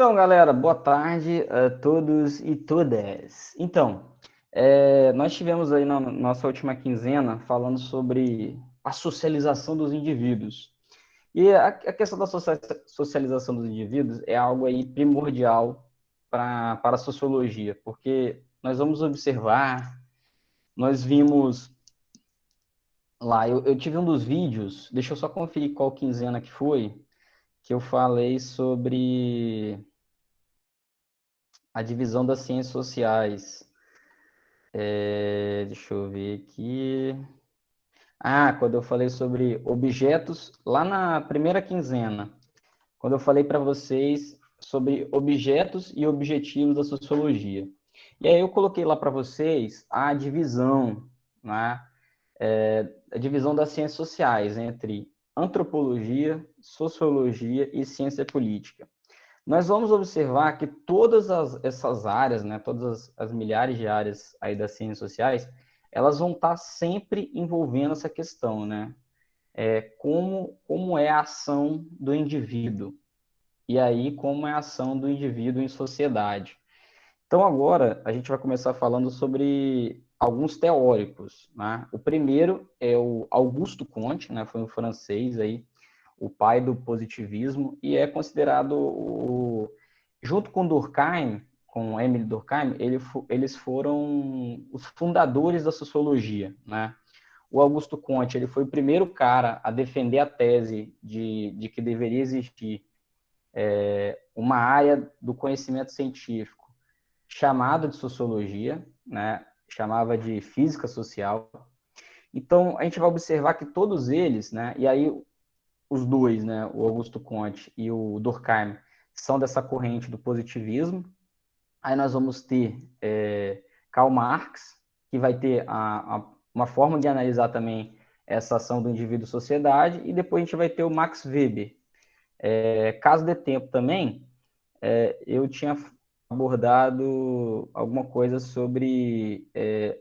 Então, galera, boa tarde a todos e todas. Então, nós tivemos aí na nossa última quinzena falando sobre a socialização dos indivíduos. E a questão da socialização dos indivíduos é algo aí primordial para a sociologia, porque nós vamos observar, nós vimos lá, eu tive um dos vídeos, deixa eu só conferir qual quinzena que foi, que eu falei sobre a divisão das ciências sociais. Deixa eu ver aqui. Ah, quando eu falei sobre objetos, lá na primeira quinzena, quando eu falei para vocês sobre objetos e objetivos da sociologia. E aí eu coloquei lá para vocês a divisão, né? A divisão das ciências sociais entre antropologia, sociologia e ciência política. Nós vamos observar que essas áreas, né, todas as milhares de áreas aí das ciências sociais, elas vão estar sempre envolvendo essa questão, né? Como é a ação do indivíduo, e aí como é a ação do indivíduo em sociedade. Então agora a gente vai começar falando sobre alguns teóricos, né? O primeiro é o Augusto Comte, né? Foi um francês aí, o pai do positivismo, e é considerado junto com Durkheim, com Emile Durkheim, eles foram os fundadores da sociologia, né? O Augusto Comte, ele foi o primeiro cara a defender a tese de que deveria existir uma área do conhecimento científico chamada de sociologia, né? Chamava de física social. Então, a gente vai observar que todos eles, né? E aí os dois, né, o Augusto Comte e o Durkheim, são dessa corrente do positivismo. Aí nós vamos ter Karl Marx, que vai ter uma forma de analisar também essa ação do indivíduo-sociedade, e depois a gente vai ter o Max Weber. Caso dê tempo também, eu tinha abordado alguma coisa sobre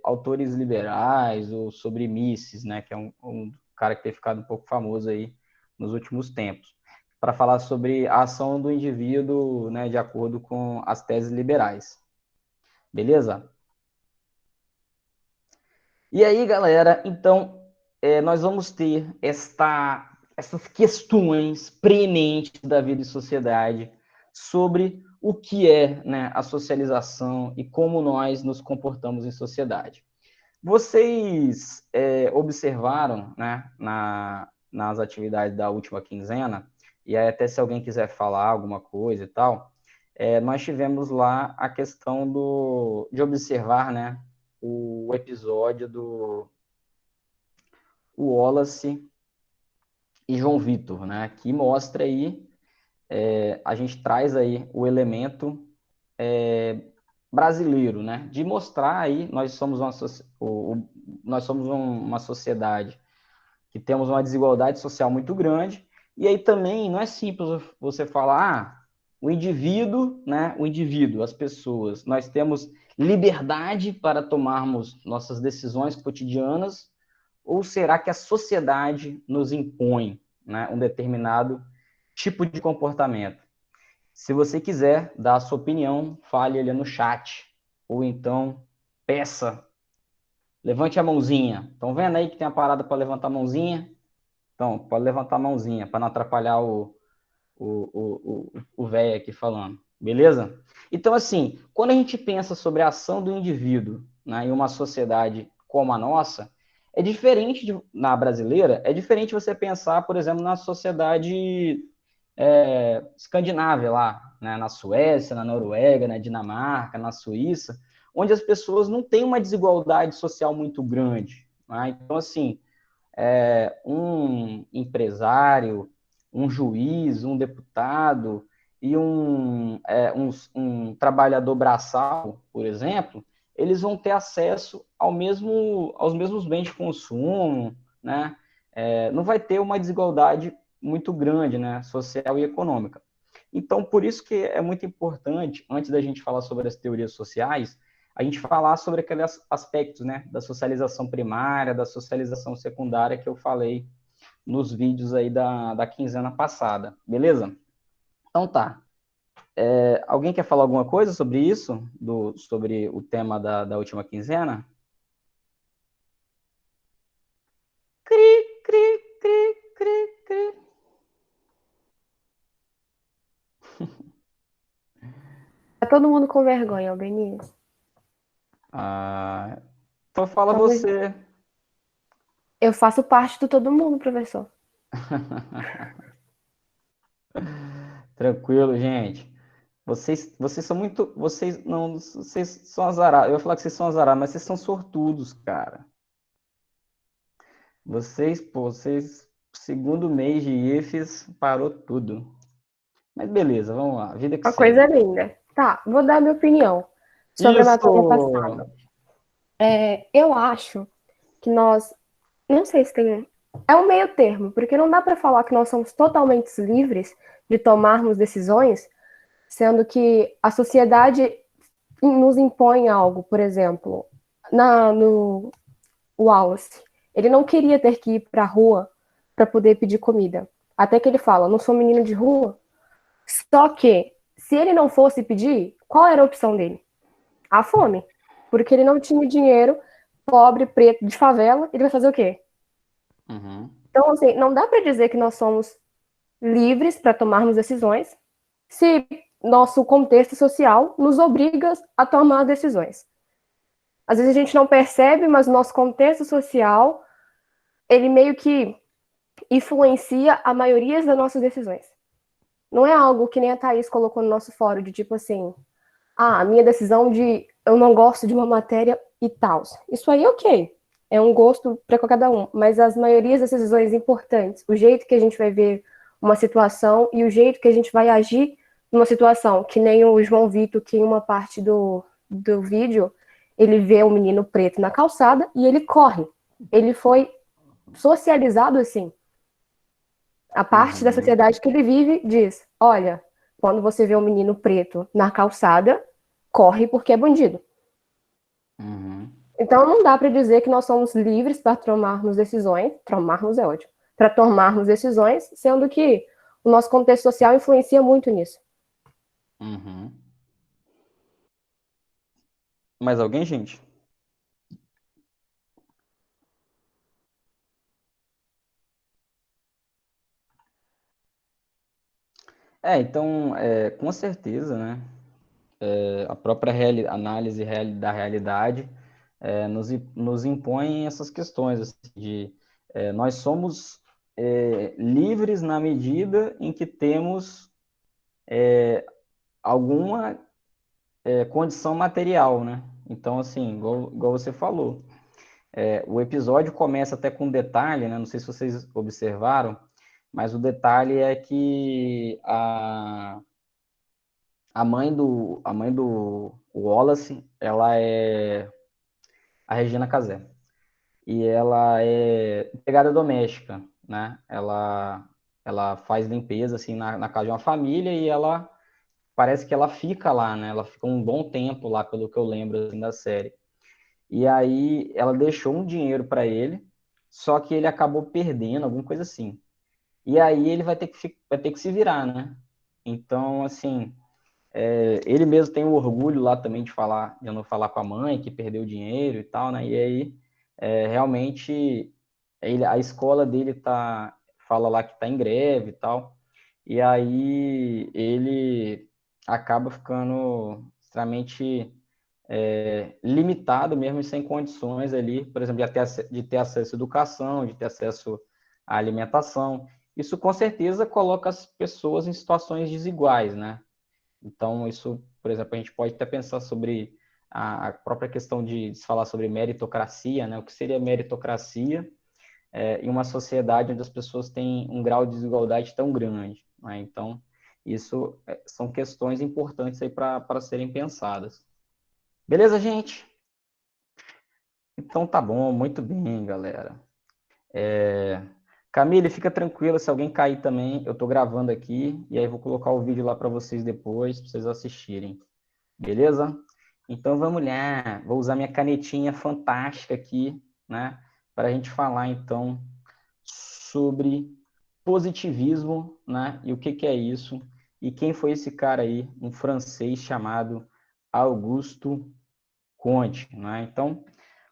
autores liberais ou sobre Mises, né, que é um cara que tem ficado um pouco famoso aí nos últimos tempos, para falar sobre a ação do indivíduo, né, de acordo com as teses liberais. Beleza? E aí, galera, então nós vamos ter essas questões preeminentes da vida e sociedade sobre o que é, né, a socialização e como nós nos comportamos em sociedade. Vocês observaram, né, nas atividades da última quinzena, e aí até se alguém quiser falar alguma coisa e tal, nós tivemos lá a questão de observar, né, o episódio do Wallace e João Vitor, né, que mostra aí, a gente traz aí o elemento brasileiro, né, de mostrar aí, nós somos uma sociedade que temos uma desigualdade social muito grande, e aí também não é simples você falar, o indivíduo, né, o indivíduo, as pessoas, nós temos liberdade para tomarmos nossas decisões cotidianas, ou será que a sociedade nos impõe, né, um determinado tipo de comportamento? Se você quiser dar a sua opinião, fale ali no chat, ou então peça, levante a mãozinha. Estão vendo aí que tem a parada para levantar a mãozinha? Então, pode levantar a mãozinha para não atrapalhar o velho aqui falando. Beleza? Então, assim, quando a gente pensa sobre a ação do indivíduo, né, em uma sociedade como a nossa, na brasileira, é diferente você pensar, por exemplo, na sociedade escandinávia lá, né, na Suécia, na Noruega, na Dinamarca, na Suíça, onde as pessoas não têm uma desigualdade social muito grande. Né? Então, assim, um empresário, um juiz, um deputado e um trabalhador braçal, por exemplo, eles vão ter acesso aos mesmos bens de consumo, né? Não vai ter uma desigualdade muito grande, né, social e econômica. Então, por isso que é muito importante, antes da gente falar sobre as teorias sociais, a gente falar sobre aqueles aspectos, né, da socialização primária, da socialização secundária que eu falei nos vídeos aí da quinzena passada, beleza? Então tá. Alguém quer falar alguma coisa sobre isso? Sobre o tema da última quinzena? Cri, cri, cri, cri, cri. Tá todo mundo com vergonha, Albeniz. Ah, então fala Somos... você. Eu faço parte do todo mundo, professor. Tranquilo, gente. Vocês são muito. Vocês não. Vocês são azarados. Eu ia falar que vocês são azarados, mas vocês são sortudos, cara. Vocês, segundo mês de IFES, parou tudo. Mas beleza, vamos lá. Vida que Uma coisa segue. linda. Tá, vou dar minha opinião sobre a matéria Isso! passada. Eu acho que nós, não sei se tem, é um meio termo, porque não dá para falar que nós somos totalmente livres de tomarmos decisões, sendo que a sociedade nos impõe algo, por exemplo, no Wallace, ele não queria ter que ir para a rua para poder pedir comida. Até que ele fala, não sou menino de rua. Só que, se ele não fosse pedir, qual era a opção dele? A fome. Porque ele não tinha dinheiro, pobre, preto, de favela, ele vai fazer o quê? Uhum, Então, assim, não dá para dizer que nós somos livres para tomarmos decisões se nosso contexto social nos obriga a tomar decisões. Às vezes a gente não percebe, mas o nosso contexto social, ele meio que influencia a maioria das nossas decisões. Não é algo que nem a Thaís colocou no nosso fórum, de tipo assim, a minha decisão de eu não gosto de uma matéria e tal. Isso aí, ok. É um gosto para cada um. Mas as maiorias das decisões importantes, o jeito que a gente vai ver uma situação e o jeito que a gente vai agir numa situação, que nem o João Vitor, que em uma parte do vídeo, ele vê um menino preto na calçada e ele corre. Ele foi socializado assim. A parte da uhum, sociedade que ele vive diz: olha, quando você vê um menino preto na calçada, corre porque é bandido. uhum, Então não dá para dizer que nós somos livres para tomarmos decisões, tomarmos é ótimo, para tomarmos decisões, sendo que o nosso contexto social influencia muito nisso. uhum. Mais alguém, gente? Então, com certeza, né? A própria análise da realidade nos impõe essas questões assim, de nós somos livres na medida em que temos alguma condição material, né? Então, assim, igual você falou, o episódio começa até com um detalhe, né? Não sei se vocês observaram, mas o detalhe é que a mãe do Wallace, ela é a Regina Casé. E ela é empregada doméstica, né? Ela faz limpeza, assim, na casa de uma família e ela parece que ela fica lá, né? Ela fica um bom tempo lá, pelo que eu lembro, assim, da série. E aí ela deixou um dinheiro para ele, só que ele acabou perdendo, alguma coisa assim. E aí ele vai ter que se virar, né? Então, assim, ele mesmo tem o orgulho lá também de não falar com a mãe, que perdeu o dinheiro e tal, né? E aí, realmente, a escola dele fala lá que tá em greve e tal, e aí ele acaba ficando extremamente limitado mesmo e sem condições ali, por exemplo, de ter acesso à educação, de ter acesso à alimentação. Isso com certeza coloca as pessoas em situações desiguais, né? Então, isso, por exemplo, a gente pode até pensar sobre a própria questão de se falar sobre meritocracia, né? O que seria meritocracia em uma sociedade onde as pessoas têm um grau de desigualdade tão grande, né? Então, isso são questões importantes aí para serem pensadas. Beleza, gente? Então tá bom, muito bem, galera. Camille, fica tranquila, se alguém cair também, eu tô gravando aqui e aí vou colocar o vídeo lá para vocês depois, para vocês assistirem. Beleza? Então vamos lá. Vou usar minha canetinha fantástica aqui, né? Para a gente falar então sobre positivismo, né? E o que que é isso? E quem foi esse cara aí? Um francês chamado Augusto Comte, né? Então,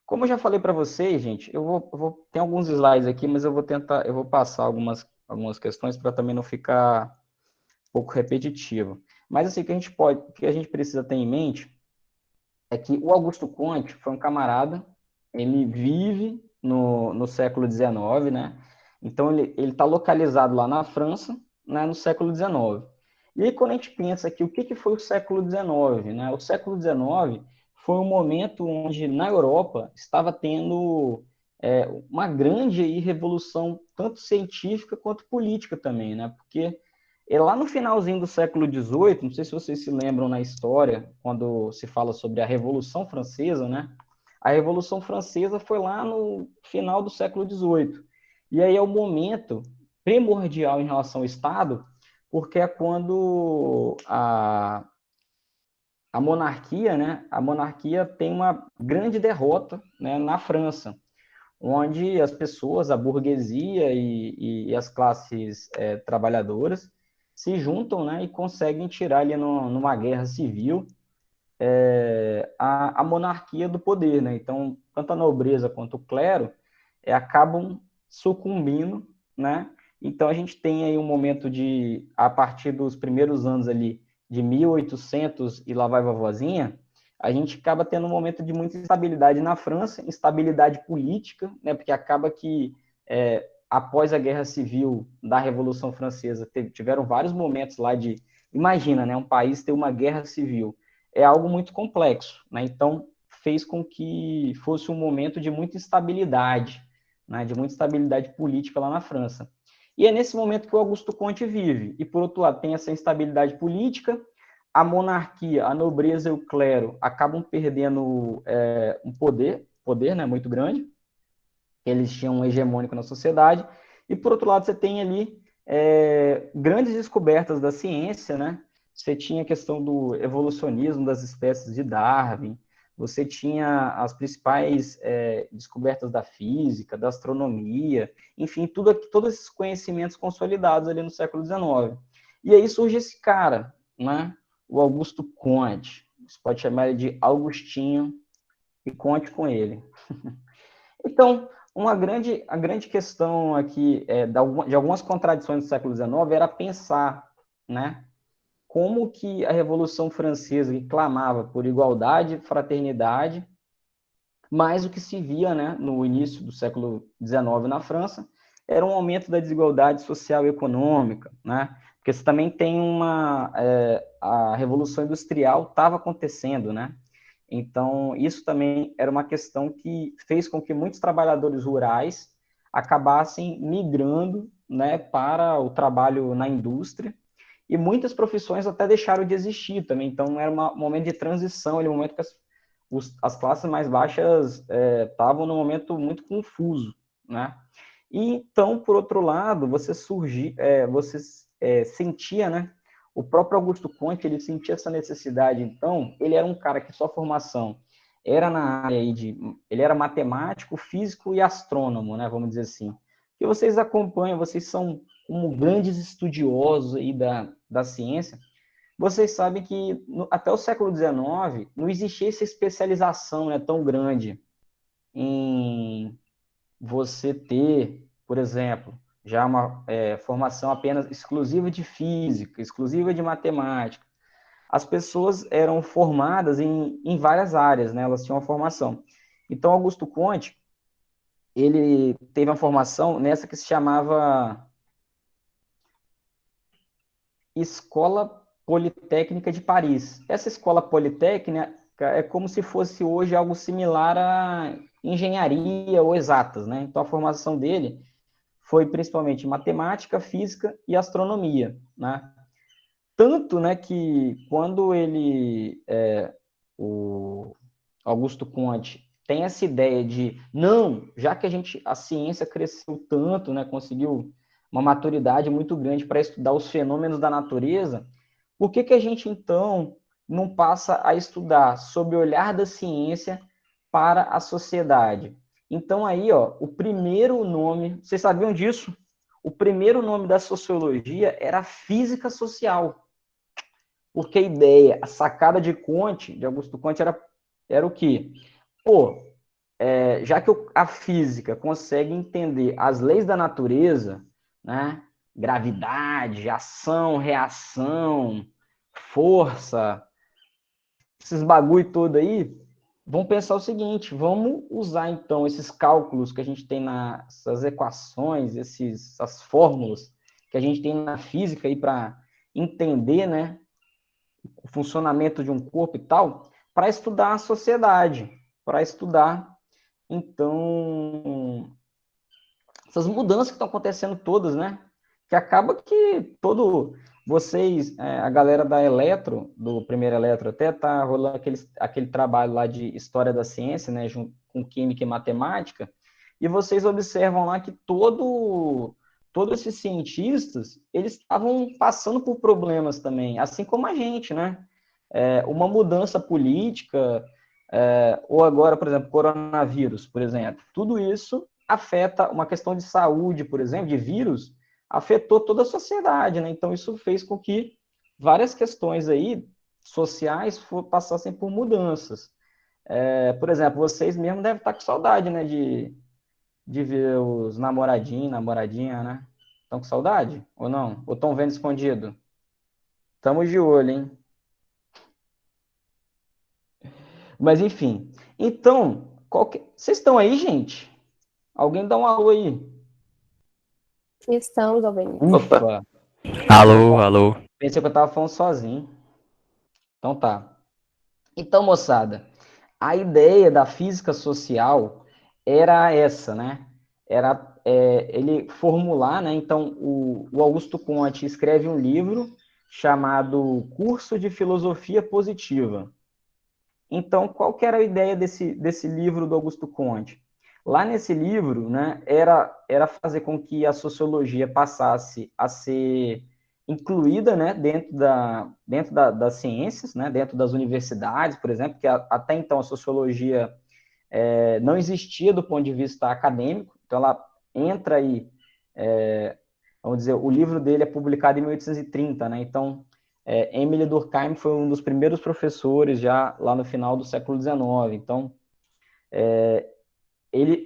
como eu já falei para vocês, gente, tem alguns slides aqui, mas eu vou passar algumas questões para também não ficar um pouco repetitivo. Mas assim, o que a gente precisa ter em mente é que o Augusto Comte foi um camarada, ele vive no século XIX, né? Então, ele está localizado lá na França, né, no século XIX. E aí, quando a gente pensa que o que foi o século XIX, né? O século XIX foi um momento onde, na Europa, estava tendo uma grande aí, revolução, tanto científica quanto política também, né? Porque lá no finalzinho do século XVIII, não sei se vocês se lembram na história, quando se fala sobre a Revolução Francesa, né? A Revolução Francesa foi lá no final do século XVIII. E aí é o momento primordial em relação ao Estado, porque é quando a monarquia, né? A monarquia tem uma grande derrota, né, na França, onde as pessoas, a burguesia e as classes trabalhadoras se juntam, né, e conseguem tirar ali numa guerra civil a monarquia do poder, né? Então, tanto a nobreza quanto o clero acabam sucumbindo, né? Então, a gente tem aí um momento a partir dos primeiros anos ali, de 1800 e lá vai vovozinha, a gente acaba tendo um momento de muita instabilidade na França, instabilidade política, né? Porque acaba que, após a Guerra Civil da Revolução Francesa, tiveram vários momentos lá imagina, né? Um país ter uma guerra civil, é algo muito complexo, né? Então, fez com que fosse um momento de muita instabilidade, né? De muita instabilidade política lá na França. E é nesse momento que o Augusto Comte vive. E, por outro lado, tem essa instabilidade política, a monarquia, a nobreza e o clero acabam perdendo um poder, né, muito grande. Eles tinham um hegemônico na sociedade. E, por outro lado, você tem ali grandes descobertas da ciência, né? Você tinha a questão do evolucionismo das espécies de Darwin, você tinha as principais descobertas da física, da astronomia, enfim, todos esses conhecimentos consolidados ali no século XIX. E aí surge esse cara, né? O Augusto Comte. Você pode chamar ele de Augustinho e conte com ele. Então, a grande questão aqui de algumas contradições do século XIX era pensar, né, como que a Revolução Francesa, que clamava por igualdade, fraternidade, mas o que se via, né, no início do século XIX na França era um aumento da desigualdade social e econômica, né? Porque você também tem a Revolução Industrial estava acontecendo, né? Então, isso também era uma questão que fez com que muitos trabalhadores rurais acabassem migrando, né, para o trabalho na indústria, e muitas profissões até deixaram de existir também. Então, era um momento de transição, era um momento que as classes mais baixas estavam num momento muito confuso, né? E então, por outro lado, você sentia, né? O próprio Augusto Comte, ele sentia essa necessidade. Então, ele era um cara que sua formação era na área aí ele era matemático, físico e astrônomo, né? Vamos dizer assim. Que vocês acompanham, vocês são como grandes estudiosos aí da ciência. Vocês sabem que até o século XIX não existia essa especialização, né, tão grande em você ter, por exemplo, já uma formação apenas exclusiva de física, exclusiva de matemática. As pessoas eram formadas em várias áreas, né? Elas tinham uma formação. Então, Augusto Comte, ele teve uma formação nessa que se chamava Escola Politécnica de Paris. Essa escola politécnica é como se fosse hoje algo similar a engenharia ou exatas, né? Então, a formação dele foi principalmente matemática, física e astronomia, né? Tanto, né, que quando o Augusto Comte tem essa ideia de, não, já que a ciência cresceu tanto, né, conseguiu uma maturidade muito grande para estudar os fenômenos da natureza, por que a gente, então, não passa a estudar sob o olhar da ciência para a sociedade? Então, aí, ó, o primeiro nome, vocês sabiam disso? O primeiro nome da sociologia era física social. Porque a ideia, a sacada de Augusto Conte, era o quê? Pô, já que a física consegue entender as leis da natureza, né? Gravidade, ação, reação, força, esses bagulho todo aí, vamos pensar o seguinte, vamos usar então esses cálculos que a gente tem essas equações, essas fórmulas que a gente tem na física aí para entender, né, o funcionamento de um corpo e tal, para estudar a sociedade, para estudar então essas mudanças que estão acontecendo todas, né? Que acaba que a galera da Eletro, do primeiro Eletro, até tá rolando aquele trabalho lá de História da Ciência, né, junto com Química e Matemática, e vocês observam lá que todos esses cientistas, eles estavam passando por problemas também, assim como a gente, né? Uma mudança política, ou agora, por exemplo, coronavírus, por exemplo, tudo isso afeta uma questão de saúde, por exemplo, de vírus, afetou toda a sociedade, né? Então, isso fez com que várias questões aí sociais passassem por mudanças. Por exemplo, vocês mesmos devem estar com saudade, né, de ver os namoradinhos, namoradinha, né? Estão com saudade? Ou não? Ou estão vendo escondido? Estamos de olho, hein? Mas, enfim. Então, vocês estão aí, gente? Alguém dá um alô aí. Estamos, Albeni. Ufa! Alô, alô. Pensei que eu estava falando sozinho. Então tá. Então, moçada, a ideia da física social era essa, né? Era ele formular, né? Então, o Augusto Conte escreve um livro chamado Curso de Filosofia Positiva. Então, qual que era a ideia desse livro do Augusto Conte? Lá nesse livro, né, era fazer com que a sociologia passasse a ser incluída, né, das ciências, né, dentro das universidades, por exemplo, que até então a sociologia não existia do ponto de vista acadêmico, então ela entra aí, vamos dizer, o livro dele é publicado em 1830, né, então Emile Durkheim foi um dos primeiros professores já lá no final do século XIX. Então,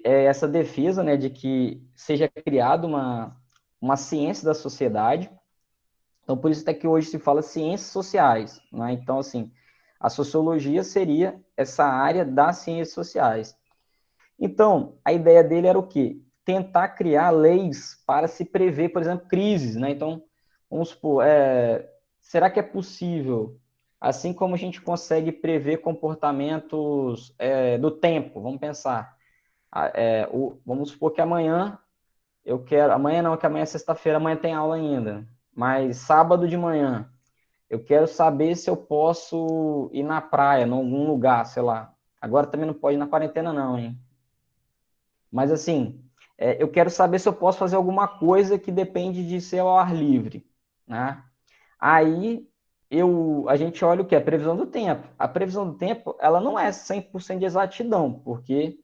essa defesa, né, de que seja criada uma ciência da sociedade. Então, por isso até que hoje se fala ciências sociais, né? Então, assim, a sociologia seria essa área das ciências sociais. Então, a ideia dele era o quê? Tentar criar leis para se prever, por exemplo, crises, né? Então, vamos supor, será que é possível, assim como a gente consegue prever comportamentos do tempo, vamos pensar, vamos supor que amanhã amanhã não, que amanhã é sexta-feira, amanhã tem aula ainda, mas sábado de manhã, eu quero saber se eu posso ir na praia, em algum lugar, sei lá. Agora também não pode ir na quarentena não, hein? Mas assim, eu quero saber se eu posso fazer alguma coisa que depende de ser ao ar livre, né? Aí a gente olha o que? A previsão do tempo. A previsão do tempo, ela não é 100% de exatidão, porque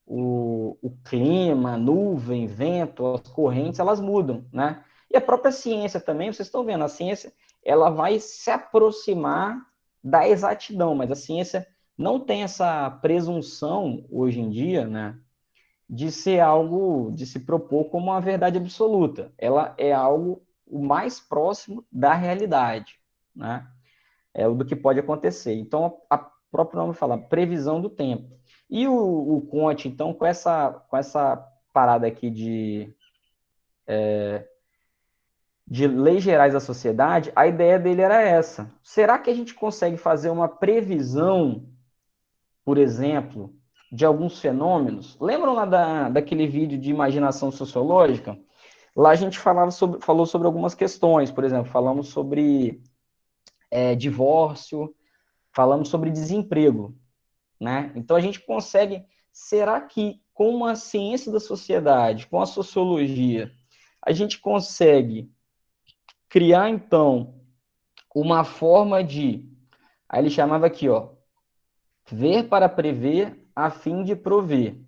o clima, nuvem, vento, as correntes, elas mudam, né? E a própria ciência também, vocês estão vendo, a ciência, ela vai se aproximar da exatidão, mas a ciência não tem essa presunção, hoje em dia, né? De ser algo, de se propor como uma verdade absoluta. Ela é algo o mais próximo da realidade, né? Do que pode acontecer. Então, a próprio nome fala previsão do tempo. E o Conte, então, com essa parada aqui de leis gerais da sociedade, a ideia dele era essa. Será que a gente consegue fazer uma previsão, por exemplo, de alguns fenômenos? Lembram lá daquele vídeo de imaginação sociológica? Lá a gente falou sobre algumas questões, por exemplo, falamos sobre divórcio, falamos sobre desemprego, né? Então a gente consegue, será que com a ciência da sociedade, com a sociologia, a gente consegue criar então uma forma aí ele chamava aqui, ó, ver para prever a fim de prover,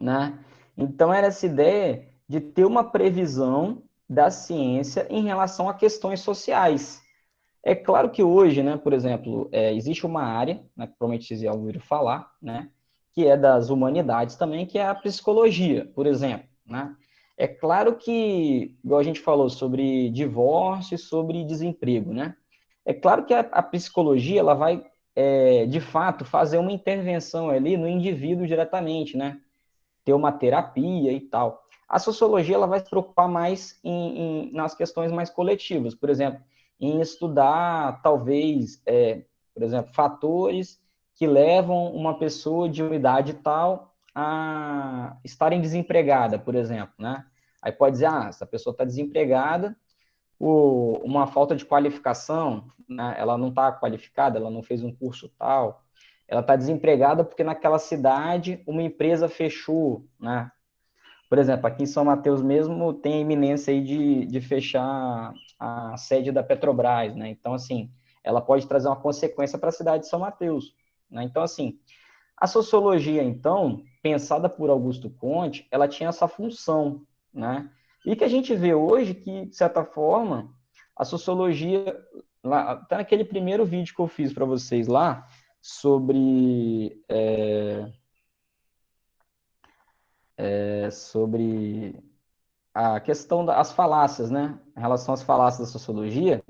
né? Então era essa ideia de ter uma previsão da ciência em relação a questões sociais. É claro que hoje, né, por exemplo, existe uma área, né, que provavelmente vocês já ouviram falar, né, que é das humanidades também, que é a psicologia, por exemplo, né? É claro que, igual a gente falou sobre divórcio e sobre desemprego, né? É claro que a psicologia, ela vai, de fato, fazer uma intervenção ali no indivíduo diretamente, né? Ter uma terapia e tal. A sociologia ela vai se preocupar mais nas questões mais coletivas, por exemplo, em estudar, talvez, por exemplo, fatores que levam uma pessoa de uma idade tal a estarem desempregada, por exemplo, né? Aí pode dizer, essa pessoa está desempregada por uma falta de qualificação, né? Ela não está qualificada, ela não fez um curso tal, ela está desempregada porque naquela cidade uma empresa fechou, né? Por exemplo, aqui em São Mateus mesmo tem a iminência aí de fechar a sede da Petrobras, né? Então, assim, ela pode trazer uma consequência para a cidade de São Mateus, né? Então, assim, a sociologia, então, pensada por Augusto Conte, ela tinha essa função, né? E que a gente vê hoje que, de certa forma, a sociologia, lá, até naquele primeiro vídeo que eu fiz para vocês lá, sobre a questão das falácias, né? Em relação às falácias da sociologia,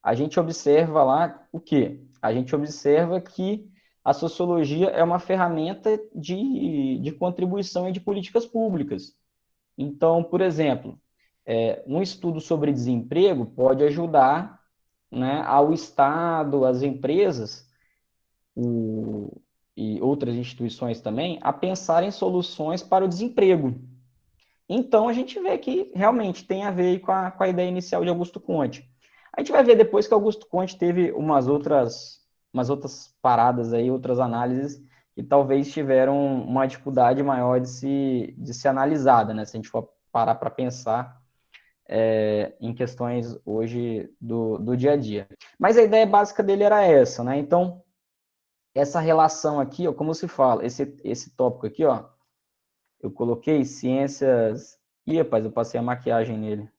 a gente observa lá o quê? A gente observa que a sociologia é uma ferramenta de contribuição e de políticas públicas. Então, por exemplo, um estudo sobre desemprego pode ajudar, né, ao Estado, às empresas e outras instituições também a pensar em soluções para o desemprego. Então, a gente vê que realmente tem a ver com a ideia inicial de Augusto Conte. A gente vai ver depois que Augusto Conte teve umas outras paradas aí, outras análises, que talvez tiveram uma dificuldade maior de ser analisada, né? Se a gente for parar para pensar em questões hoje do dia a dia. Mas a ideia básica dele era essa, né? Então, essa relação aqui, ó, como se fala, esse tópico aqui, ó, eu coloquei ciências. Ih, rapaz, eu passei a maquiagem nele.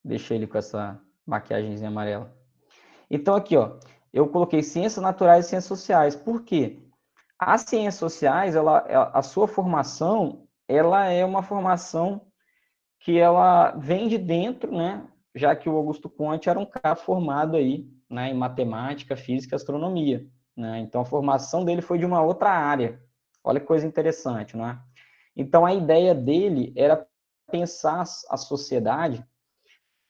Deixei ele com essa maquiagemzinha amarela. Então, aqui, ó, eu coloquei ciências naturais e ciências sociais. Por quê? As ciências sociais, a sua formação, ela é uma formação que ela vem de dentro, né? Já que o Augusto Conte era um cara formado aí, né, em matemática, física e astronomia, né? Então, a formação dele foi de uma outra área. Olha que coisa interessante, não é? Então, a ideia dele era pensar a sociedade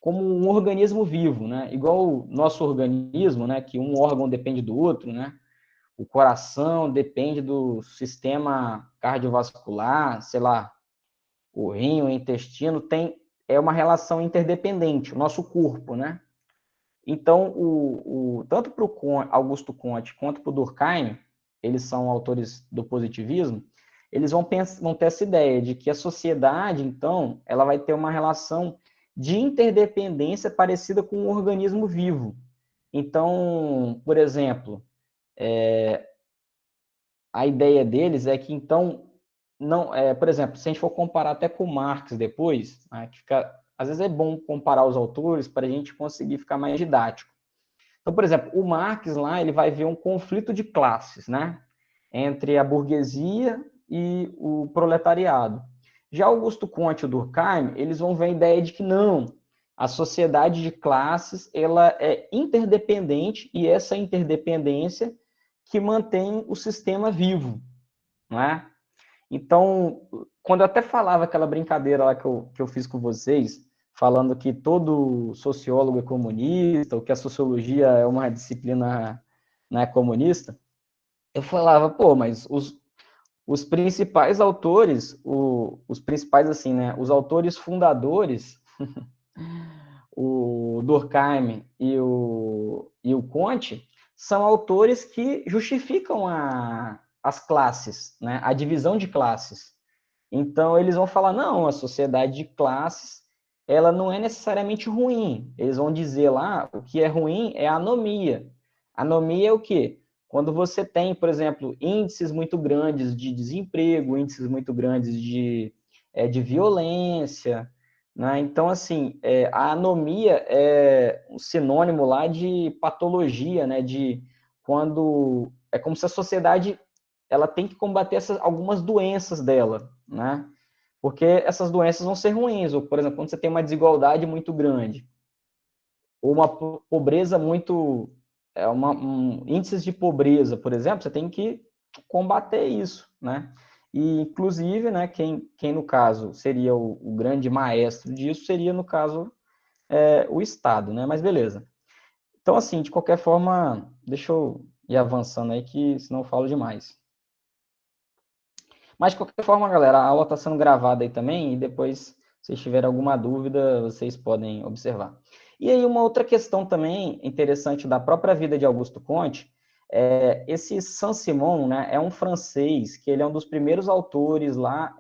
como um organismo vivo, né? Igual o nosso organismo, né? Que um órgão depende do outro, né? O coração depende do sistema cardiovascular, sei lá, o rim, o intestino, é uma relação interdependente, o nosso corpo, né? Então, tanto para o Augusto Conte quanto para o Durkheim, eles são autores do positivismo, eles vão ter essa ideia de que a sociedade, então, ela vai ter uma relação de interdependência parecida com um organismo vivo. Então, por exemplo, a ideia deles é que, então, não, por exemplo, se a gente for comparar até com Marx depois, né, às vezes é bom comparar os autores para a gente conseguir ficar mais didático. Então, por exemplo, o Marx lá, ele vai ver um conflito de classes, né? Entre a burguesia e o proletariado. Já Augusto Conte e o Durkheim, eles vão ver a ideia de que não, a sociedade de classes, ela é interdependente e essa interdependência que mantém o sistema vivo, não é? Então, quando eu até falava aquela brincadeira lá que eu fiz com vocês, falando que todo sociólogo é comunista, ou que a sociologia é uma disciplina, né, comunista, eu falava, pô, mas os principais autores, os principais, assim, né, os autores fundadores, o Durkheim e o Conte, são autores que justificam as classes, né, a divisão de classes. Então, eles vão falar, não, a sociedade de classes, ela não é necessariamente ruim. Eles vão dizer lá, o que é ruim é a anomia. Anomia é o quê? Quando você tem, por exemplo, índices muito grandes de desemprego, índices muito grandes de violência, né? Então, assim, a anomia é um sinônimo lá de patologia, né? De quando é como se a sociedade ela tem que combater algumas doenças dela, né? Porque essas doenças vão ser ruins, ou, por exemplo, quando você tem uma desigualdade muito grande, ou uma pobreza muito, índices de pobreza, por exemplo, você tem que combater isso, né? E, inclusive, né, quem no caso seria o grande maestro disso seria, no caso, o Estado, né? Mas beleza. Então, assim, de qualquer forma, deixa eu ir avançando aí, que senão eu falo demais. Mas, de qualquer forma, galera, a aula está sendo gravada aí também, e depois, se vocês tiverem alguma dúvida, vocês podem observar. E aí, uma outra questão também interessante da própria vida de Augusto Comte, esse Saint-Simon, né, é um francês, que ele é um dos primeiros autores lá,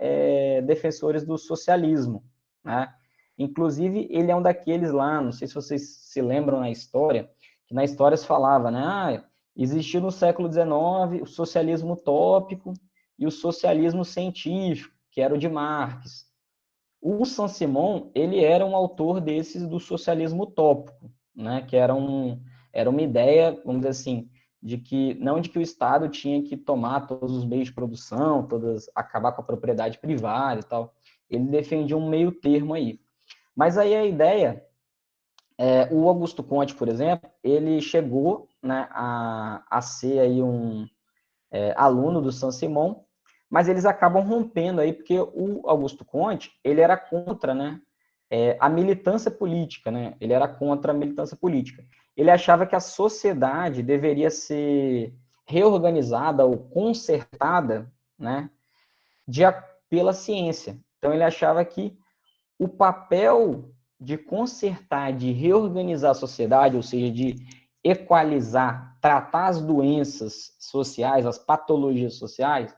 defensores do socialismo, né? Inclusive, ele é um daqueles lá, não sei se vocês se lembram na história, que na história se falava, né, existiu no século XIX o socialismo utópico, e o socialismo científico, que era o de Marx. O Saint-Simon, ele era um autor desses do socialismo utópico, né, que era uma ideia, vamos dizer assim, de que não de que o Estado tinha que tomar todos os meios de produção, acabar com a propriedade privada e tal. Ele defendia um meio termo aí. Mas aí a ideia, o Augusto Comte, por exemplo, ele chegou, né, a ser aí um aluno do Saint-Simon, mas eles acabam rompendo aí, porque o Augusto Comte, ele era contra, né, a militância política, né, ele era contra a militância política. Ele achava que a sociedade deveria ser reorganizada ou consertada, né, pela ciência. Então, ele achava que o papel de consertar, de reorganizar a sociedade, ou seja, de equalizar, tratar as doenças sociais, as patologias sociais,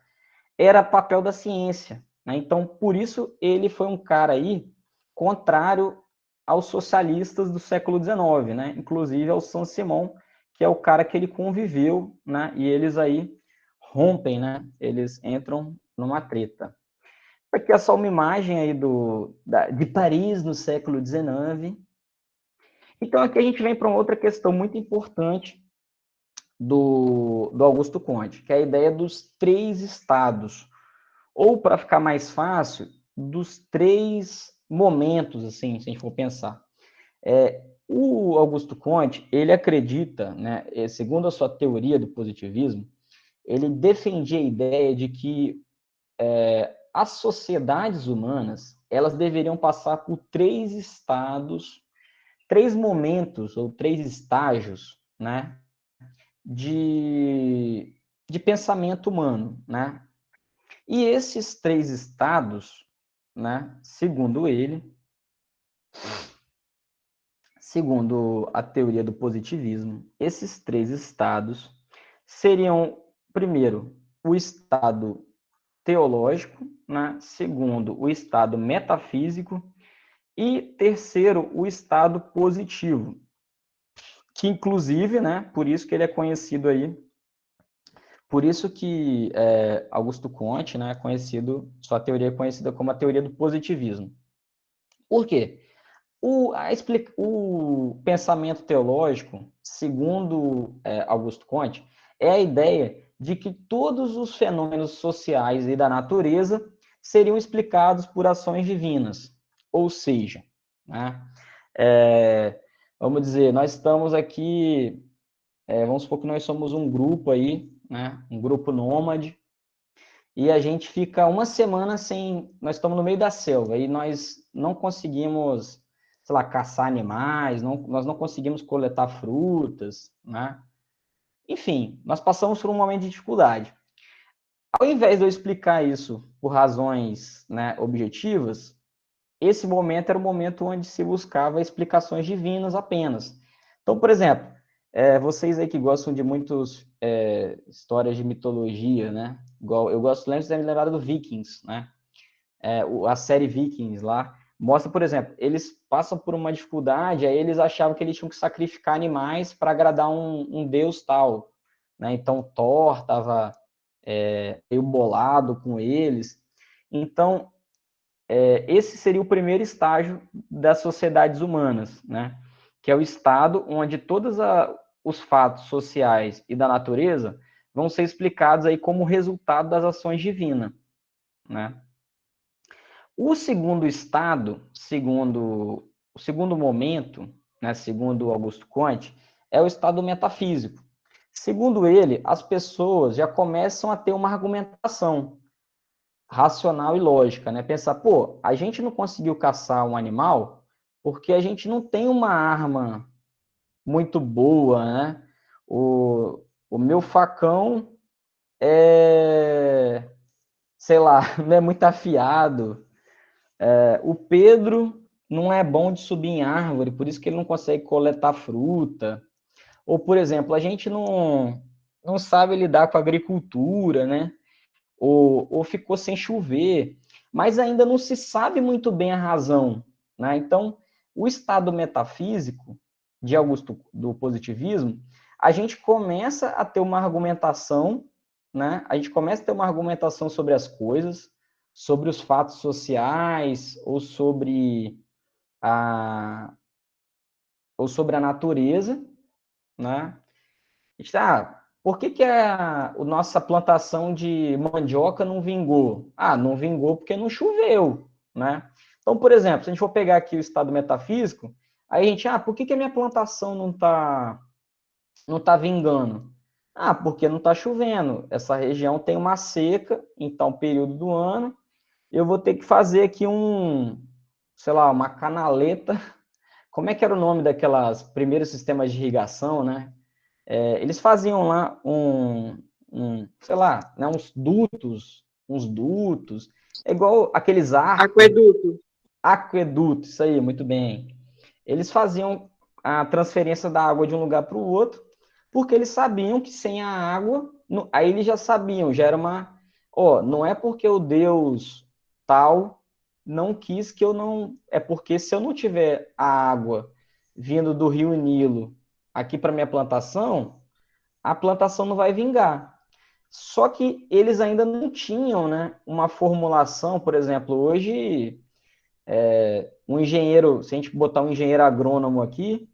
era papel da ciência, né? Então, por isso, ele foi um cara aí contrário aos socialistas do século XIX, né? Inclusive ao Saint-Simon, que é o cara que ele conviveu, né? E eles aí rompem, né? Eles entram numa treta. Aqui é só uma imagem aí de Paris no século XIX. Então, aqui a gente vem para uma outra questão muito importante do Augusto Comte, que é a ideia dos três estados. Ou, para ficar mais fácil, dos três momentos, assim, se a gente for pensar. O Augusto Comte, ele acredita, né, segundo a sua teoria do positivismo, ele defendia a ideia de que as sociedades humanas, elas deveriam passar por três estados, três momentos ou três estágios, né, de, de pensamento humano, né? E esses três estados, né, segundo a teoria do positivismo, esses três estados seriam, primeiro, o estado teológico, né? Segundo, o estado metafísico e terceiro, o estado positivo, que inclusive, né, por isso que ele é conhecido aí, por isso que Augusto Comte, né, sua teoria é conhecida como a teoria do positivismo. Por quê? O pensamento teológico, segundo Augusto Comte, é a ideia de que todos os fenômenos sociais e da natureza seriam explicados por ações divinas. Ou seja, né, vamos dizer, nós estamos aqui, vamos supor que nós somos um grupo aí, né, um grupo nômade, e a gente fica uma semana sem. Nós estamos no meio da selva e nós não conseguimos, sei lá, caçar animais, nós não conseguimos coletar frutas, né? Enfim, nós passamos por um momento de dificuldade. Ao invés de eu explicar isso por razões, né, objetivas, esse momento era o momento onde se buscava explicações divinas apenas. Então, por exemplo, vocês aí que gostam de muitas histórias de mitologia, né? Igual, eu gosto, de lembrar do Vikings, né? A série Vikings lá, mostra, por exemplo, eles passam por uma dificuldade, aí eles achavam que eles tinham que sacrificar animais para agradar um deus tal, né? Então, Thor estava meio bolado com eles. Então, esse seria o primeiro estágio das sociedades humanas, né? Que é o estado onde todos os fatos sociais e da natureza vão ser explicados aí como resultado das ações divinas, né? O segundo estado, o segundo momento, né, segundo Augusto Comte, é o estado metafísico. Segundo ele, as pessoas já começam a ter uma argumentação racional e lógica, né? Pensar, pô, a gente não conseguiu caçar um animal porque a gente não tem uma arma muito boa, né? O meu facão é, sei lá, não é muito afiado. O Pedro não é bom de subir em árvore, por isso que ele não consegue coletar fruta. Ou, por exemplo, a gente não sabe lidar com a agricultura, né? Ou ficou sem chover, mas ainda não se sabe muito bem a razão, né? Então, o estado metafísico de Augusto do positivismo, a gente começa a ter uma argumentação, né? A gente começa a ter uma argumentação sobre as coisas, sobre os fatos sociais ou a sobre a natureza, né? Está, por que a nossa plantação de mandioca não vingou? Ah, não vingou porque não choveu, né? Então, por exemplo, se a gente for pegar aqui o estado metafísico, aí a gente, por que a minha plantação não tá vingando? Ah, porque não está chovendo. Essa região tem uma seca em tal período do ano. Eu vou ter que fazer aqui sei lá, uma canaleta. Como é que era o nome daquelas primeiros sistemas de irrigação, né? Eles faziam lá sei lá, né, uns dutos, é igual aqueles arcos, Aqueduto. aqueduto, isso aí, muito bem. Eles faziam a transferência da água de um lugar para o outro, porque eles sabiam que sem a água, aí eles já sabiam, já era não é porque o Deus tal não quis que eu não, é porque se eu não tiver a água vindo do rio Nilo aqui para minha plantação, a plantação não vai vingar. Só que eles ainda não tinham, né, uma formulação, por exemplo, hoje, um engenheiro, se a gente botar um engenheiro agrônomo aqui,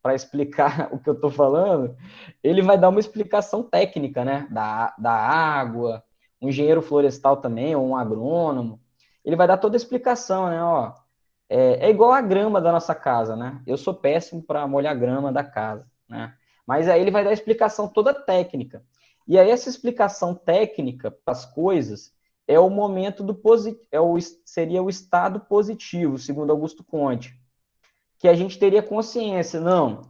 para explicar o que eu estou falando, ele vai dar uma explicação técnica, né, da água, um engenheiro florestal também, ou um agrônomo, ele vai dar toda a explicação, né, ó, é igual a grama da nossa casa, né, eu sou péssimo para molhar a grama da casa, né, mas aí ele vai dar a explicação toda técnica. E aí essa explicação técnica para as coisas é o momento seria o estado positivo, segundo Augusto Comte, que a gente teria consciência, não,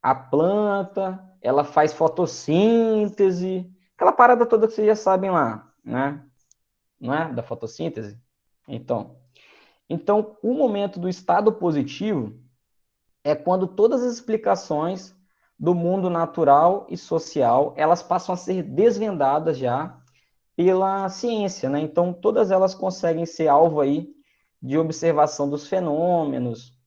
a planta, ela faz fotossíntese, aquela parada toda que vocês já sabem lá, né? Não é? Da fotossíntese? Então, o momento do estado positivo é quando todas as explicações do mundo natural e social, elas passam a ser desvendadas já pela ciência, né? Então, todas elas conseguem ser alvo aí de observação dos fenômenos,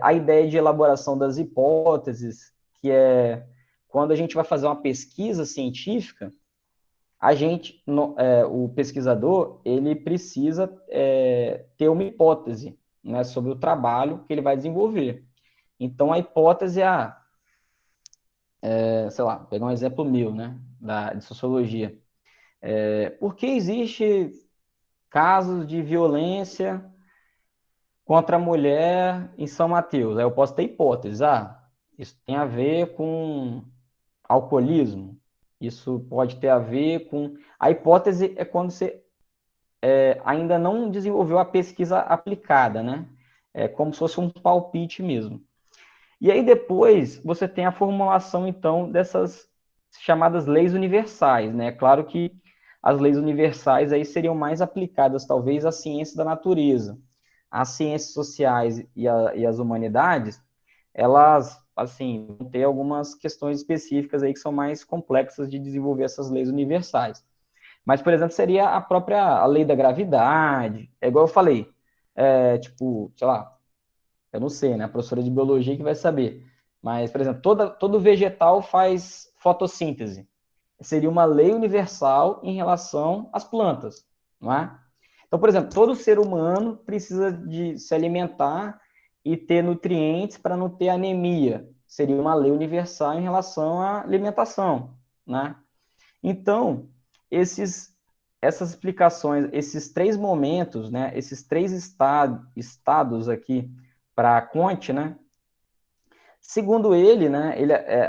a ideia de elaboração das hipóteses, que é quando a gente vai fazer uma pesquisa científica, o pesquisador, ele precisa ter uma hipótese, né, sobre o trabalho que ele vai desenvolver. Então, a hipótese sei lá, pegar um exemplo meu, né, de sociologia. Por que existe casos de violência contra a mulher em São Mateus? Aí eu posso ter hipóteses. Isso tem a ver com alcoolismo. Isso pode ter a ver com... A hipótese é quando você ainda não desenvolveu a pesquisa aplicada, né? É como se fosse um palpite mesmo. E aí depois você tem a formulação, então, dessas chamadas leis universais, né? Claro que as leis universais aí seriam mais aplicadas, talvez, à ciência da natureza. As ciências sociais e as humanidades, elas, assim, vão ter algumas questões específicas aí que são mais complexas de desenvolver essas leis universais. Mas, por exemplo, seria a lei da gravidade, é igual eu falei, tipo, sei lá, eu não sei, né? A professora de biologia que vai saber. Mas, por exemplo, todo vegetal faz fotossíntese. Seria uma lei universal em relação às plantas, não é? Então, por exemplo, todo ser humano precisa de se alimentar e ter nutrientes para não ter anemia. Seria uma lei universal em relação à alimentação, né? Então, essas explicações, esses três momentos, né, esses três estados aqui para Comte, né, segundo ele, né,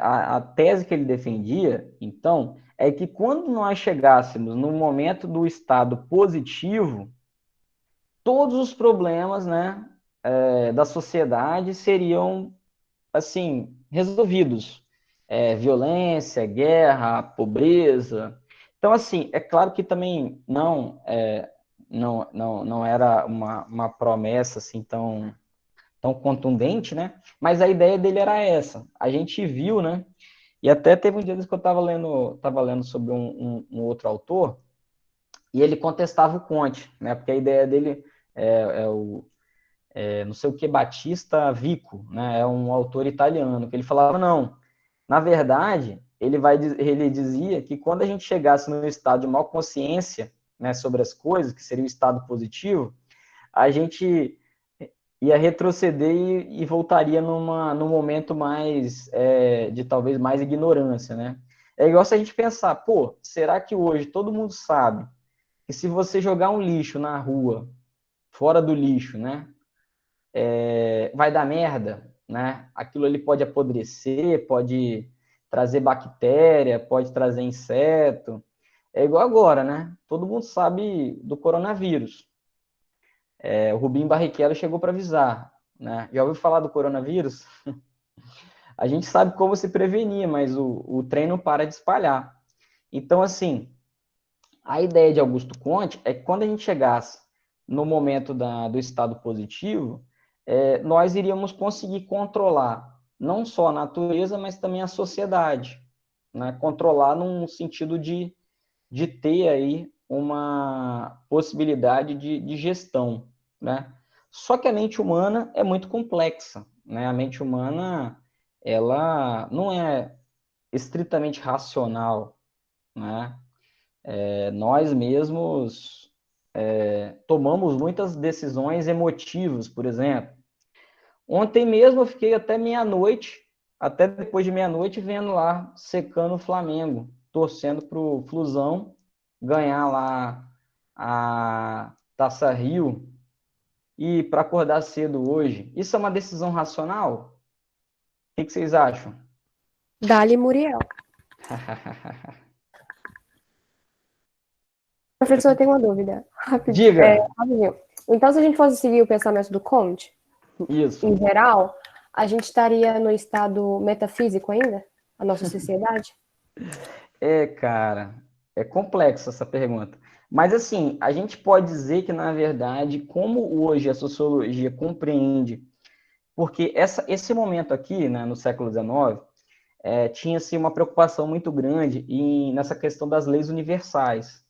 a tese que ele defendia, então, é que quando nós chegássemos no momento do estado positivo, todos os problemas, né, da sociedade seriam, assim, resolvidos. Violência, guerra, pobreza. Então, assim, é claro que também não era uma promessa assim tão contundente, né? Mas a ideia dele era essa. A gente viu, né? E até teve um dia que eu estava lendo sobre um outro autor, e ele contestava o Conte, né? Porque a ideia dele não sei o que, Batista Vico, né? É um autor italiano, que ele falava, não, na verdade, ele dizia que quando a gente chegasse no estado de maior consciência, né, sobre as coisas, que seria o estado positivo, a gente ia retroceder e voltaria num momento mais, de talvez mais ignorância, né? É igual se a gente pensar, pô, será que hoje todo mundo sabe que se você jogar um lixo na rua, fora do lixo, né, vai dar merda, né? Aquilo ali pode apodrecer, pode trazer bactéria, pode trazer inseto. É igual agora, né? Todo mundo sabe do coronavírus. O Rubinho Barrichello chegou para avisar, né? Já ouviu falar do coronavírus? A gente sabe como se prevenir, mas o trem não para de espalhar. Então, assim, a ideia de Augusto Conte é que quando a gente chegasse no momento do estado positivo, nós iríamos conseguir controlar não só a natureza, mas também a sociedade, né? Controlar num sentido de ter aí uma possibilidade de gestão, né? Só que a mente humana é muito complexa, né? A mente humana, ela não é estritamente racional, né? Nós mesmos tomamos muitas decisões emotivas, por exemplo. Ontem mesmo eu fiquei até meia-noite, até depois de meia-noite, vendo lá, secando o Flamengo, torcendo para o Flusão ganhar lá a Taça Rio e para acordar cedo hoje. Isso é uma decisão racional? O que vocês acham? Dali Muriel. Professor, eu tenho uma dúvida. Diga. Rapidinho. Então, se a gente fosse seguir o pensamento do Comte, Isso. em geral, a gente estaria no estado metafísico ainda? A nossa sociedade? Cara, é complexa essa pergunta. Mas, assim, a gente pode dizer que, na verdade, como hoje a sociologia compreende, porque esse momento aqui, né, no século XIX, tinha-se uma preocupação muito grande nessa questão das leis universais.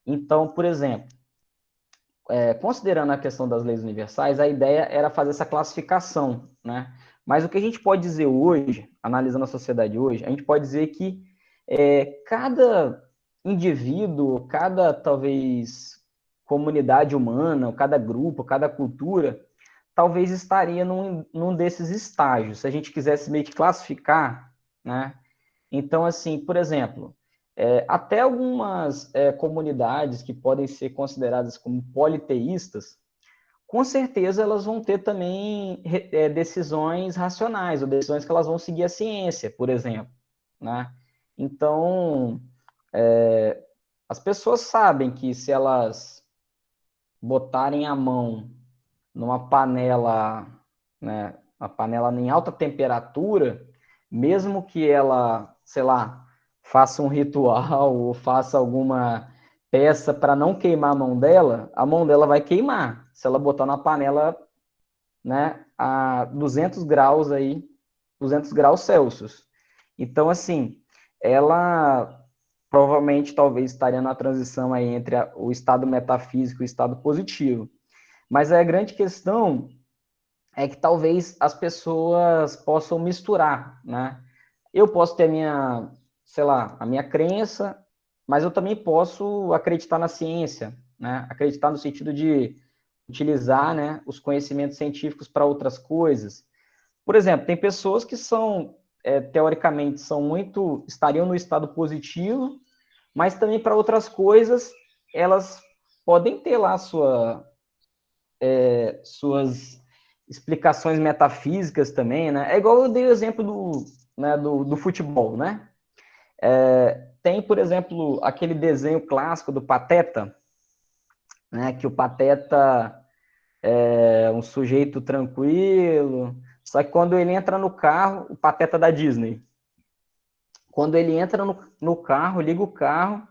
Então, por exemplo, considerando a questão das leis universais, a ideia era fazer essa classificação, né? Mas o que a gente pode dizer hoje, analisando a sociedade hoje, a gente pode dizer que cada indivíduo, cada, talvez, comunidade humana, cada grupo, cada cultura, talvez estaria num desses estágios, se a gente quisesse meio que classificar, né? Então, assim, por exemplo, até algumas comunidades que podem ser consideradas como politeístas, com certeza elas vão ter também decisões racionais, ou decisões que elas vão seguir a ciência, por exemplo, né? Então, as pessoas sabem que se elas botarem a mão numa panela, né, uma panela em alta temperatura, mesmo que ela, sei lá, faça um ritual ou faça alguma peça para não queimar a mão dela vai queimar. Se ela botar na panela, né, a 200 graus aí, 200 graus Celsius. Então, assim, ela provavelmente talvez estaria na transição aí entre o estado metafísico e o estado positivo. Mas a grande questão é que talvez as pessoas possam misturar, né? Eu posso ter a minha, sei lá, a minha crença, mas eu também posso acreditar na ciência, né? Acreditar no sentido de utilizar, né, os conhecimentos científicos para outras coisas. Por exemplo, tem pessoas que são, teoricamente, estariam no estado positivo, mas também para outras coisas, elas podem ter lá suas explicações metafísicas também, né? É igual eu dei o exemplo do futebol, né? Tem, por exemplo, aquele desenho clássico do Pateta, né? Que o Pateta é um sujeito tranquilo, só que quando ele entra no carro, o Pateta da Disney, quando ele entra no carro, liga o carro,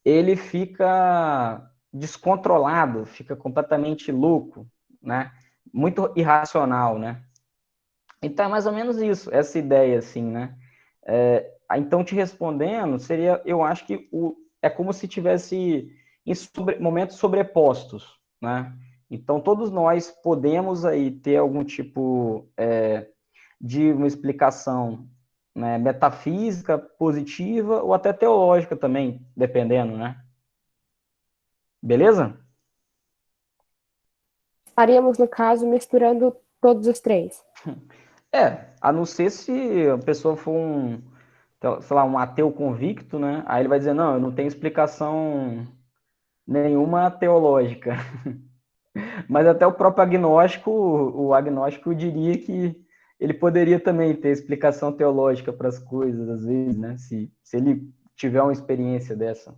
ele fica descontrolado, fica completamente louco, né? Muito irracional, né? Então é mais ou menos isso, essa ideia, assim, né? Então, te respondendo, seria, eu acho que é como se tivesse momentos sobrepostos, né? Então, todos nós podemos aí ter algum tipo de uma explicação, né, metafísica, positiva, ou até teológica também, dependendo, né? Beleza? Estaríamos, no caso, misturando todos os três. A não ser se a pessoa for sei lá, um ateu convicto, né? Aí ele vai dizer, não, eu não tenho explicação nenhuma teológica. Mas até o próprio agnóstico, o agnóstico diria que ele poderia também ter explicação teológica para as coisas, às vezes, né? Se ele tiver uma experiência dessa.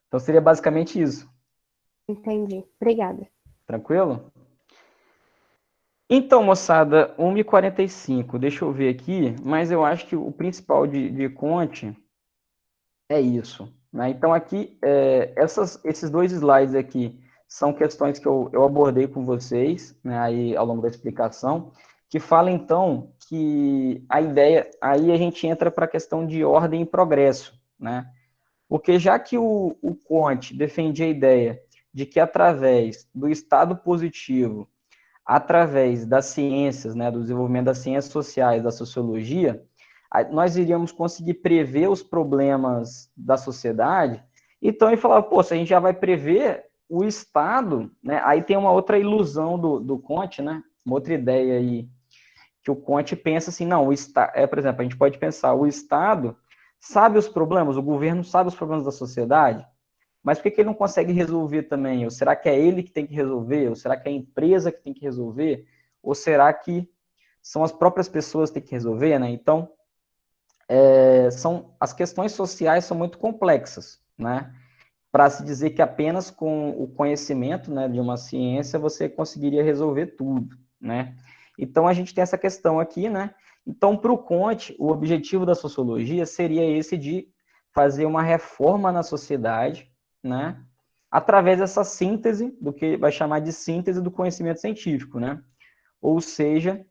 Então seria basicamente isso. Entendi. Obrigada. Tranquilo? Então, moçada, 1h45, deixa eu ver aqui, mas eu acho que o principal de Conte é isso, né? Então, aqui, esses dois slides aqui são questões que eu abordei com vocês, né, aí ao longo da explicação, que fala, então, que a ideia, aí a gente entra para a questão de ordem e progresso, né? Porque já que o Conte defendia a ideia de que através do estado positivo, através das ciências, né, do desenvolvimento das ciências sociais, da sociologia, nós iríamos conseguir prever os problemas da sociedade. Então, ele falava, pô, se a gente já vai prever o Estado, né, aí tem uma outra ilusão do Conte, né, uma outra ideia aí, que o Conte pensa assim, não, por exemplo, a gente pode pensar, o Estado sabe os problemas, o governo sabe os problemas da sociedade, mas por que ele não consegue resolver também? Ou será que é ele que tem que resolver? Ou será que é a empresa que tem que resolver? Ou será que são as próprias pessoas que têm que resolver, né? Então, as questões sociais são muito complexas, né? Para se dizer que apenas com o conhecimento, né, de uma ciência você conseguiria resolver tudo, né? Então, a gente tem essa questão aqui, né? Então, para o Comte, o objetivo da sociologia seria esse de fazer uma reforma na sociedade, né? Através dessa síntese, do que vai chamar de síntese do conhecimento científico, né? Ou seja,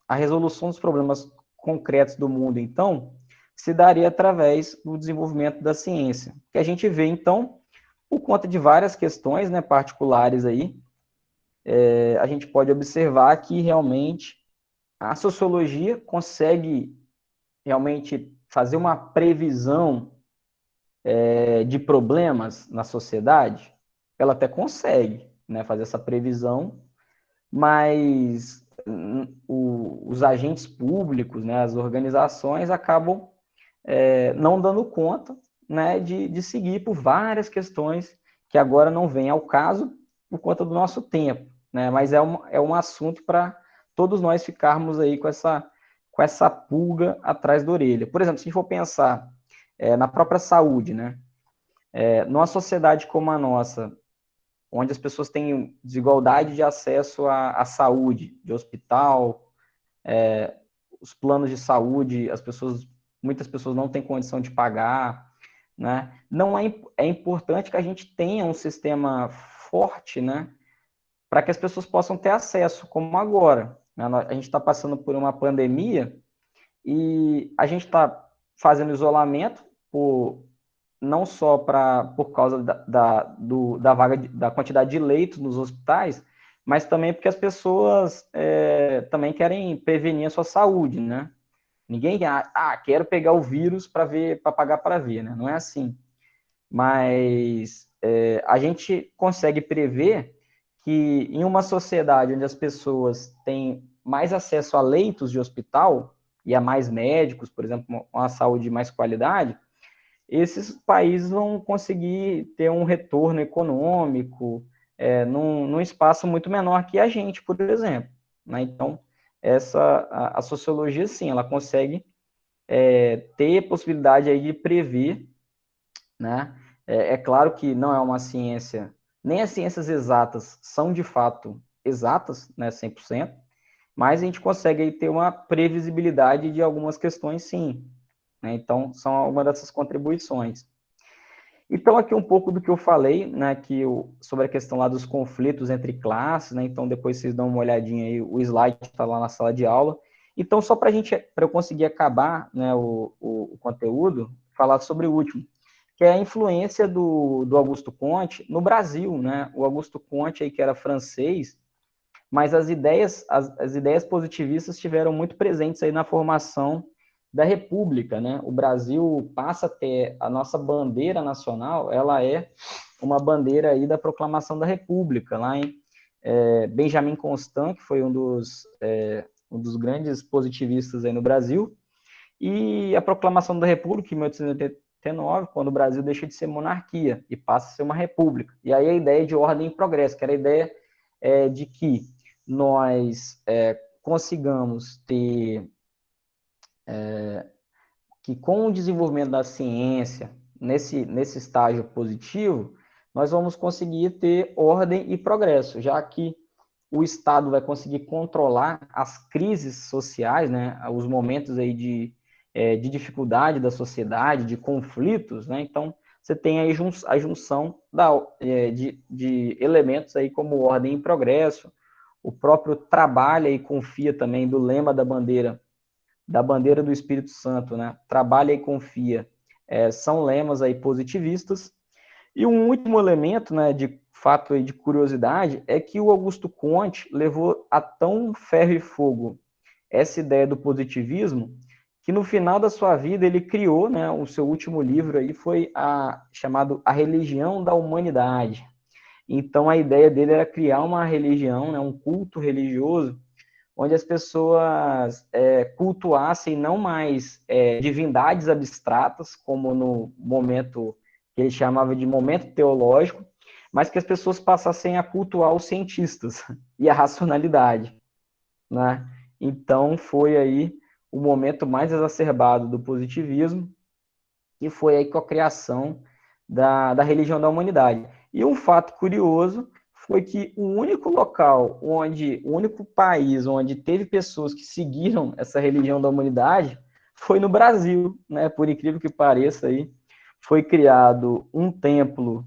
a resolução dos problemas concretos do mundo, então, se daria através do desenvolvimento da ciência. Que a gente vê, então, por conta de várias questões, né, particulares aí, a gente pode observar que realmente a sociologia consegue realmente fazer uma previsão de problemas na sociedade. Ela até consegue, né, fazer essa previsão, mas os agentes públicos, né, as organizações acabam não dando conta, né, de seguir por várias questões que agora não vêm ao caso por conta do nosso tempo, né, mas é um assunto para todos nós ficarmos aí com essa pulga atrás da orelha. Por exemplo, se a gente for pensar na própria saúde, né, numa sociedade como a nossa, onde as pessoas têm desigualdade de acesso à saúde, de hospital, os planos de saúde, muitas pessoas não têm condição de pagar, né? Não é importante que a gente tenha um sistema forte, né, para que as pessoas possam ter acesso, como agora, né? A gente está passando por uma pandemia e a gente está fazendo isolamento não só por causa da quantidade de leitos nos hospitais, mas também porque as pessoas também querem prevenir a sua saúde, né? Ninguém quero pegar o vírus para pagar para ver, né? Não é assim. Mas a gente consegue prever que em uma sociedade onde as pessoas têm mais acesso a leitos de hospital e a mais médicos, por exemplo, uma saúde de mais qualidade, esses países vão conseguir ter um retorno econômico num espaço muito menor que a gente, por exemplo. Né? Então, a sociologia, sim, ela consegue ter possibilidade aí de prever, né? É claro que não é uma ciência, nem as ciências exatas são de fato exatas, né, 100%, mas a gente consegue aí ter uma previsibilidade de algumas questões, sim. Né? Então, são algumas dessas contribuições. Então, aqui um pouco do que eu falei, né, sobre a questão lá dos conflitos entre classes, né, então depois vocês dão uma olhadinha aí, o slide está lá na sala de aula. Então, só para eu conseguir acabar, né, o conteúdo, falar sobre o último, que é a influência do Augusto Comte no Brasil, né, o Augusto Comte aí que era francês, mas as ideias positivistas estiveram muito presentes aí na formação da República, né? O Brasil passa a ter a nossa bandeira nacional, ela é uma bandeira aí da proclamação da República, lá em Benjamin Constant, que foi um dos grandes positivistas aí no Brasil, e a proclamação da República em 1889, quando o Brasil deixa de ser monarquia e passa a ser uma república. E aí a ideia de ordem e progresso, que era a ideia de que nós consigamos ter que com o desenvolvimento da ciência, nesse estágio positivo, nós vamos conseguir ter ordem e progresso, já que o Estado vai conseguir controlar as crises sociais, né, os momentos aí de dificuldade da sociedade, de conflitos, né, então você tem aí a junção de elementos aí como ordem e progresso, o próprio trabalha e confia também do lema da bandeira do Espírito Santo, né? Trabalha e confia. São lemas aí positivistas. E um último elemento, né, de fato e de curiosidade, é que o Augusto Comte levou a tão ferro e fogo essa ideia do positivismo, que no final da sua vida ele criou, né, o seu último livro aí foi chamado A Religião da Humanidade. Então a ideia dele era criar uma religião, né, um culto religioso, onde as pessoas cultuassem não mais divindades abstratas, como no momento que ele chamava de momento teológico, mas que as pessoas passassem a cultuar os cientistas e a racionalidade, né? Então foi aí o momento mais exacerbado do positivismo, e foi aí com a criação da religião da humanidade. E um fato curioso foi que o único o único país onde teve pessoas que seguiram essa religião da humanidade foi no Brasil, né? Por incrível que pareça, aí foi criado um templo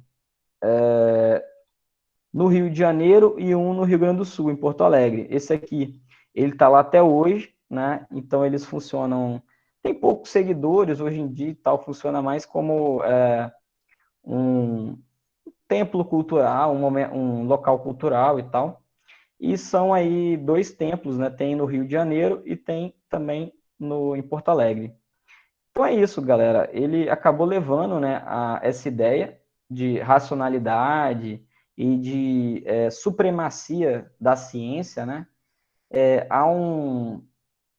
no Rio de Janeiro e um no Rio Grande do Sul, em Porto Alegre. Esse aqui, ele está lá até hoje, né? Então eles funcionam, tem poucos seguidores hoje em dia e tal, funciona mais como um templo cultural, um local cultural e tal. E são aí 2 templos, né? Tem no Rio de Janeiro e tem também em Porto Alegre. Então é isso, galera. Ele acabou levando, né, essa ideia de racionalidade e de supremacia da ciência, né,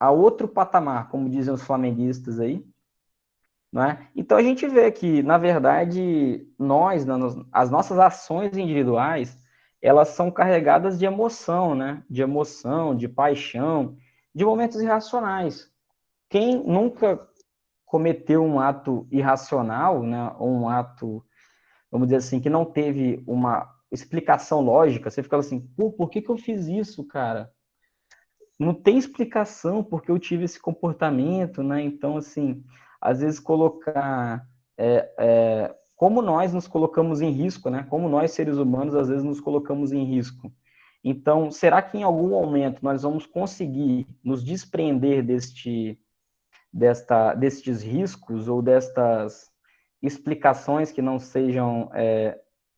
a outro patamar, como dizem os flamenguistas aí, né? Então a gente vê que, na verdade, as nossas ações individuais, elas são carregadas de emoção, né? De emoção, de paixão, de momentos irracionais. Quem nunca cometeu um ato irracional, né? Ou um ato, vamos dizer assim, que não teve uma explicação lógica, você fica assim, pô, por que eu fiz isso, cara? Não tem explicação porque eu tive esse comportamento, né? Então, assim, às vezes colocar como nós nos colocamos em risco, né? Como nós, seres humanos, às vezes nos colocamos em risco. Então, será que em algum momento nós vamos conseguir nos desprender destes riscos ou destas explicações que não sejam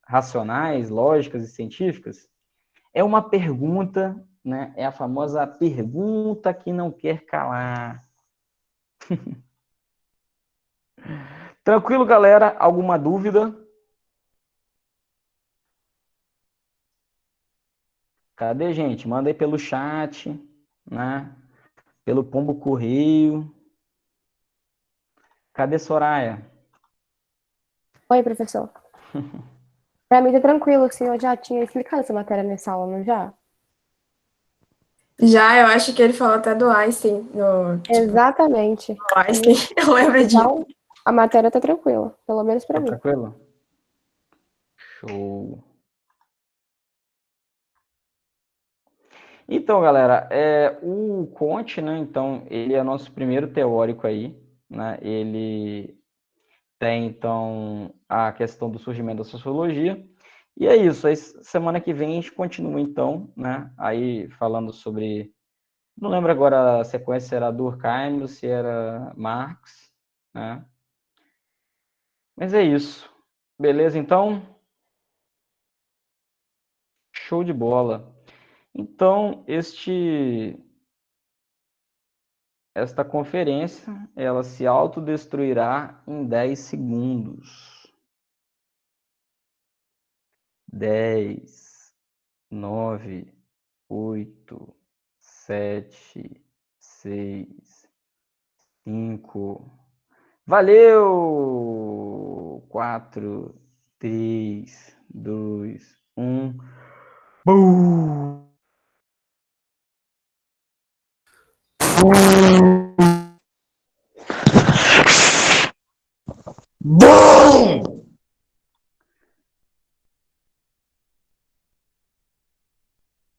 racionais, lógicas e científicas? É uma pergunta, né? É a famosa pergunta que não quer calar. Tranquilo, galera? Alguma dúvida? Cadê, gente? Manda aí pelo chat, né? Pelo Pombo Correio. Cadê Soraya? Oi, professor. Pra mim tá tranquilo, assim, eu já tinha explicado essa matéria nessa aula, não já? Já, eu acho que ele falou até do Einstein, no, tipo, Exatamente. do Einstein, eu lembro disso. Então, a matéria tá tranquila, pelo menos pra Tá mim. tranquilo? Show. Então, galera, o Comte, né? Então, ele é nosso primeiro teórico aí, né? Ele tem, então, a questão do surgimento da sociologia. E é isso. Aí, semana que vem a gente continua, então, né? Aí falando sobre. Não lembro agora a sequência, se era Durkheim ou se era Marx, né? Mas é isso. Beleza, então? Show de bola. Então, esta conferência, ela se autodestruirá em 10 segundos. 10, 9, 8, 7, 6, 5. Valeu! 4, 3, 2, 1. Bum! Bum!